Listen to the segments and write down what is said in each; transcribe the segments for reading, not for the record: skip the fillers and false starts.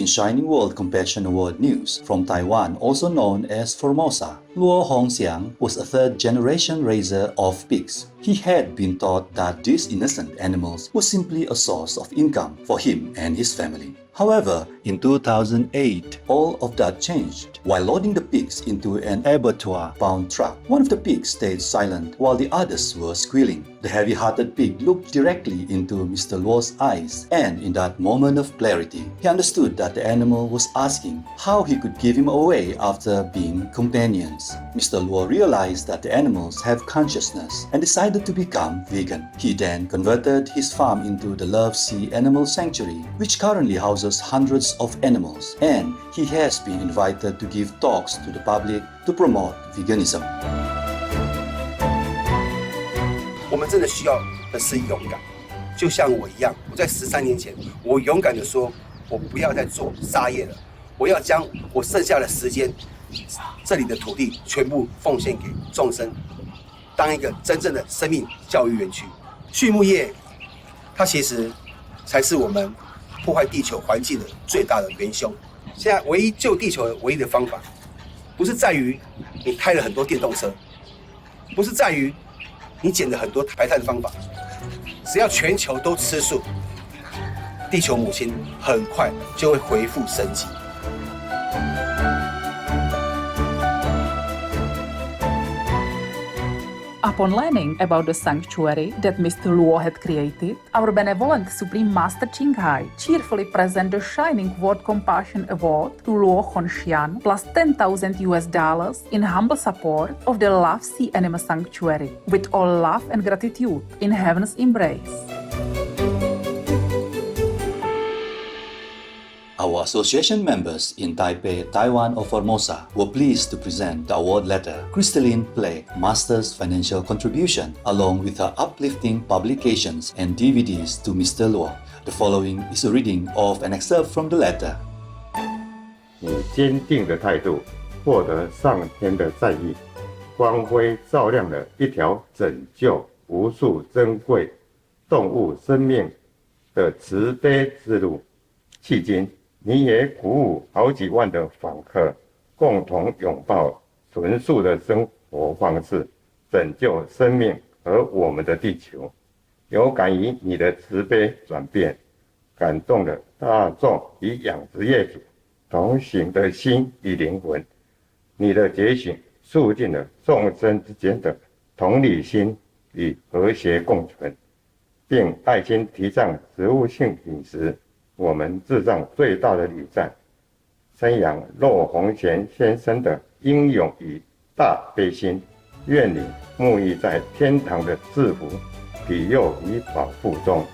Shining World Compassion Award news from Taiwan, also known as Formosa. Luo Hongxiang was a third-generation raiser of pigs. He had been taught that these innocent animals were simply a source of income for him and his family. However, in 2008, all of that changed. While loading the pigs into an abattoir-bound truck, one of the pigs stayed silent while the others were squealing. The heavy-hearted pig looked directly into Mr. Luo's eyes, and in that moment of clarity, he understood that the animal was asking how he could give him away after being companions. Mr. Luo realized that the animals have consciousness and decided to become vegan. He then converted his farm into the Love Sea Animal Sanctuary, which currently houses hundreds of animals, and he has been invited to give talks to the public to promote veganism. 我们真的需要的是勇敢，就像我一样，我在13年前，我勇敢地说，我不要再做沙业了，我要将我剩下的时间，这里的土地全部奉献给众生，当一个真正的生命教育园区。畜牧业，它其实才是我们破坏地球环境的最大的元凶。现在唯一救地球的唯一的方法，不是在于你开了很多电动车，不是在于你减了很多排碳的方法，只要全球都吃素，地球母亲很快就会恢复生机。Upon learning about the sanctuary that Mr. Luo had created, our benevolent Supreme Master Ching cheerfully present the Shining World Compassion Award to Luo Hongxiang plus $10,000 in humble support of the Love Sea Animal Sanctuary, with all love and gratitude in heaven's embrace. Our association members in Taipei, Taiwan or Formosa were pleased to present the award letter, Crystalline Plague, Master's Financial Contribution, along with her uplifting publications and DVDs to Mr. Luo. The following is a reading of an excerpt from the letter. 以坚定的态度获得上天的赞誉，光辉照亮了一条拯救无数珍贵动物生命的慈悲之路。迄今，你也鼓舞好几万的访客，共同拥抱纯素的生活方式，拯救生命和我们的地球。有感于你的慈悲转变，感动了大众与养殖业主同行的心与灵魂。你的觉醒促进了众生之间的同理心与和谐共存，并爱心提倡植物性饮食。我们致上最大的礼赞，宣扬骆洪贤先生的英勇与大悲心，愿你沐浴在天堂的赐福、庇佑与保护中。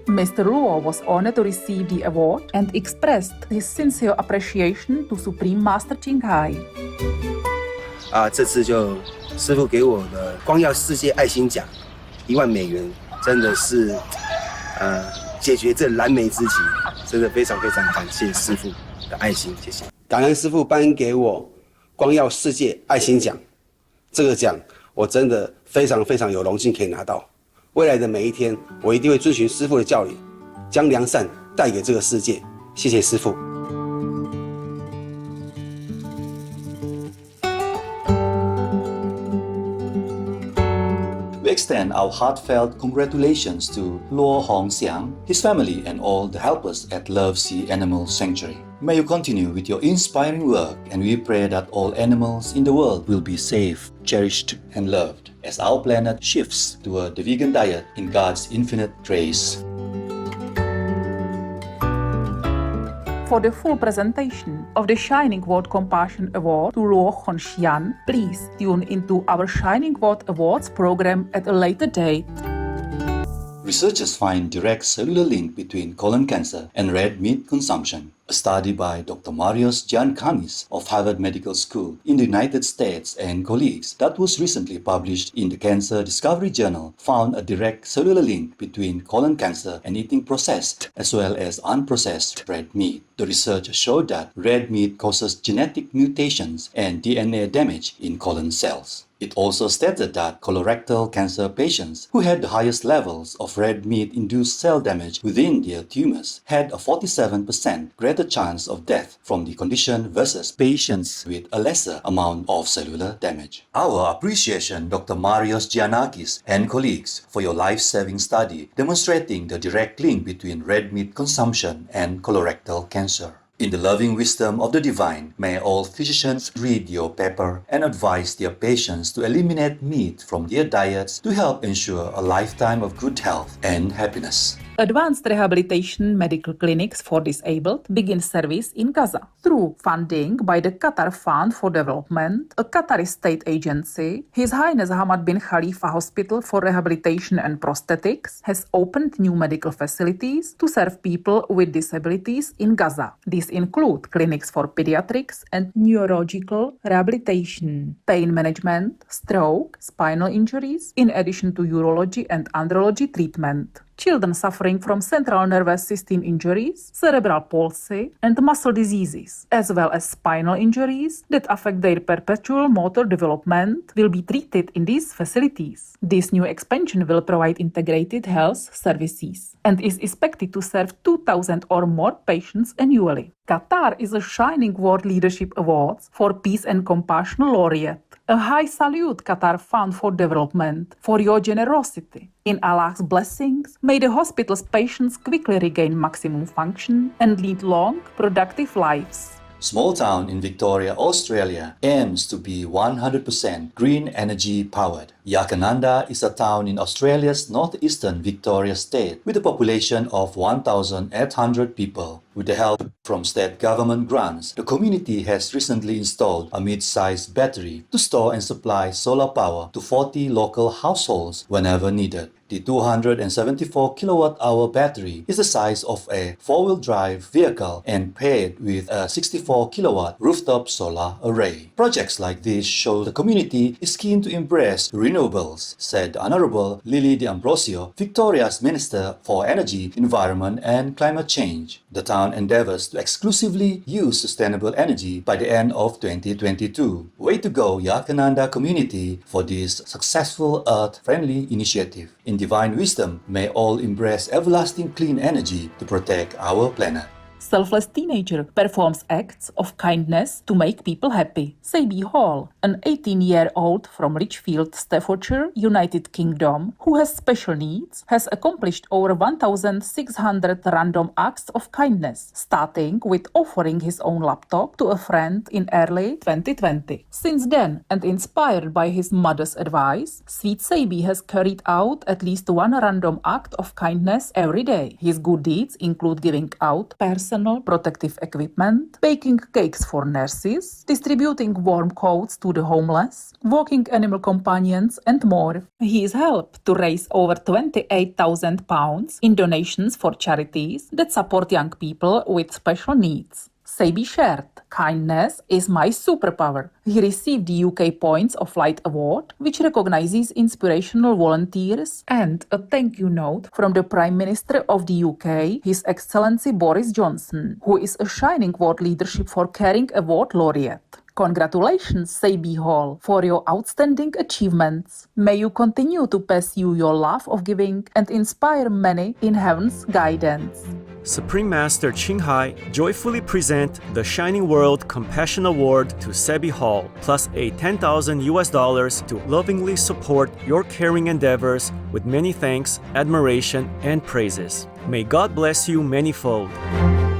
Mr. Luo was honored to receive the award and expressed his sincere appreciation to Supreme Master Ching. 这次就师父给我的光耀世界爱心奖1万美元，真的是解决这燃眉之急，真的非常非常感谢师父的爱心，谢谢。感恩师父颁给我光耀世界爱心奖，这个奖我真的非常非常有荣幸可以拿到。未来的每一天，我一定会遵循师父的教理，将良善带给这个世界。谢谢师父。We extend our heartfelt congratulations to Luo Hongxiang, his family, and all the helpers at Love Sea Animal Sanctuary. May you continue with your inspiring work, and we pray that all animals in the world will be safe, cherished, and loved as our planet shifts toward the vegan diet in God's infinite grace. For the full presentation of the Shining World Compassion Award to Luo Hongxiang, please tune into our Shining World Awards program at a later date. Researchers find direct cellular link between colon cancer and red meat consumption. A study by Dr. Marios Giancanis of Harvard Medical School in the United States and colleagues that was recently published in the Cancer Discovery Journal found a direct cellular link between colon cancer and eating processed as well as unprocessed red meat. The research showed that red meat causes genetic mutations and DNA damage in colon cells. It also stated that colorectal cancer patients who had the highest levels of red meat-induced cell damage within their tumors had a 47% greater chance of death from the condition versus patients with a lesser amount of cellular damage. Our appreciation, Dr. Marios Giannakis and colleagues, for your life-saving study demonstrating the direct link between red meat consumption and colorectal cancer. In the loving wisdom of the divine, may all physicians read your paper and advise their patients to eliminate meat from their diets to help ensure a lifetime of good health and happiness. Advanced rehabilitation medical clinics for disabled begin service in Gaza through funding by the Qatar Fund for Development, a Qatari state agency. His Highness Hamad bin Khalifa Hospital for Rehabilitation and Prosthetics has opened new medical facilities to serve people with disabilities in Gaza. These include clinics for pediatrics and neurological rehabilitation, pain management, stroke, spinal injuries, in addition to urology and andrology treatment. Children suffering from central nervous system injuries, cerebral palsy, and muscle diseases, as well as spinal injuries that affect their perpetual motor development, will be treated in these facilities. This new expansion will provide integrated health services and is expected to serve 2,000 or more patients annually. Qatar is a shining World Leadership Awards for Peace and Compassion laureate. A high salute, Qatar Fund for Development, for your generosity. In Allah's blessings, may the hospital's patients quickly regain maximum function and lead long, productive lives. Small town in Victoria, Australia aims to be 100% green energy powered. Yakananda is a town in Australia's northeastern Victoria state with a population of 1,800 people. With the help from state government grants, the community has recently installed a mid-sized battery to store and supply solar power to 40 local households whenever needed. The 274 kilowatt-hour battery is the size of a four-wheel drive vehicle and paired with a 64 kilowatt rooftop solar array. Projects like this show the community is keen to embrace renewables, said Honorable Lily D'Ambrosio, Victoria's Minister for Energy, Environment and Climate Change. The town endeavors to exclusively use sustainable energy by the end of 2022. Way to go, Yakananda community, for this successful earth-friendly initiative. In divine wisdom, may all embrace everlasting clean energy to protect our planet. Selfless teenager performs acts of kindness to make people happy. Sabi Hall, an 18-year-old from Lichfield, Staffordshire, United Kingdom, who has special needs, has accomplished over 1,600 random acts of kindness, starting with offering his own laptop to a friend in early 2020. Since then, and inspired by his mother's advice, Sweet Sabi has carried out at least one random act of kindness every day. His good deeds include giving out personal protective equipment, baking cakes for nurses, distributing warm coats to the homeless, walking animal companions, and more. He has helped to raise over £28,000 in donations for charities that support young people with special needs. Sabi shared, "Kindness is my superpower." He received the UK Points of Light Award, which recognizes inspirational volunteers, and a thank you note from the Prime Minister of the UK, His Excellency Boris Johnson, who is a Shining World Leadership for Caring Award laureate. Congratulations, Sabi Hall, for your outstanding achievements. May you continue to pursue your love of giving and inspire many in heaven's guidance. Supreme Master Ching joyfully present the Shining World Compassion Award to Sabi Hall, plus a $10,000 to lovingly support your caring endeavors with many thanks, admiration, and praises. May God bless you manifold.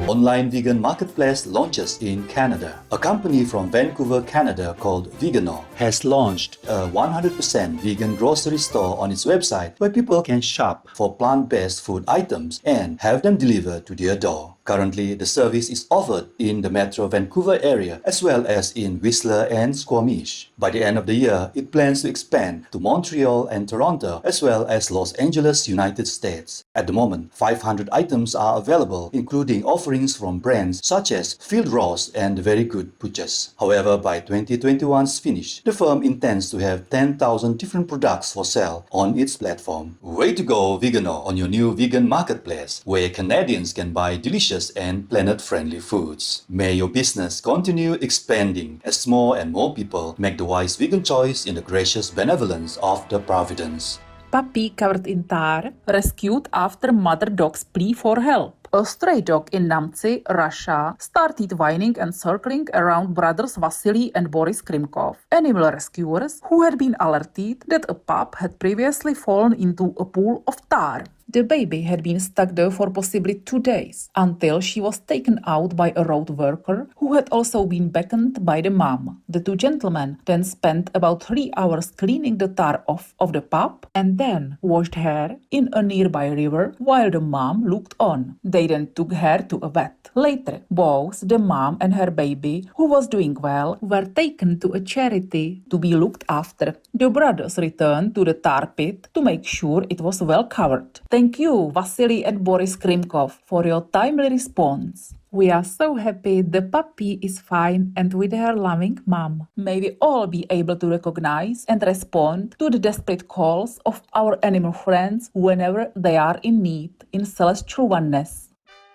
Online vegan marketplace launches in Canada. A company from Vancouver, Canada called Vegano has launched a 100% vegan grocery store on its website where people can shop for plant-based food items and have them delivered to their door. Currently, the service is offered in the Metro Vancouver area as well as in Whistler and Squamish. By the end of the year, it plans to expand to Montreal and Toronto as well as Los Angeles, United States. At the moment, 500 items are available, including offerings from brands such as Field Ross and Very Good Butchers. However, by 2021's finish, the firm intends to have 10,000 different products for sale on its platform. Way to go, Vegano, on your new vegan marketplace, where Canadians can buy delicious and planet-friendly foods. May your business continue expanding as more and more people make the wise vegan choice in the gracious benevolence of the Providence. Puppy covered in tar, rescued after mother dog's plea for help. A stray dog in Namtsi, Russia, started whining and circling around brothers Vasily and Boris Krimkov, animal rescuers who had been alerted that a pup had previously fallen into a pool of tar. The baby had been stuck there for possibly 2 days, until she was taken out by a road worker who had also been beckoned by the mom. The two gentlemen then spent about 3 hours cleaning the tar off of the pup and then washed her in a nearby river while the mom looked on. They then took her to a vet. Later, both the mom and her baby, who was doing well, were taken to a charity to be looked after. The brothers returned to the tar pit to make sure it was well covered. Thank you, Vasily and Boris Krimkov, for your timely response. We are so happy the puppy is fine and with her loving mom. May we all be able to recognize and respond to the desperate calls of our animal friends whenever they are in need in celestial oneness.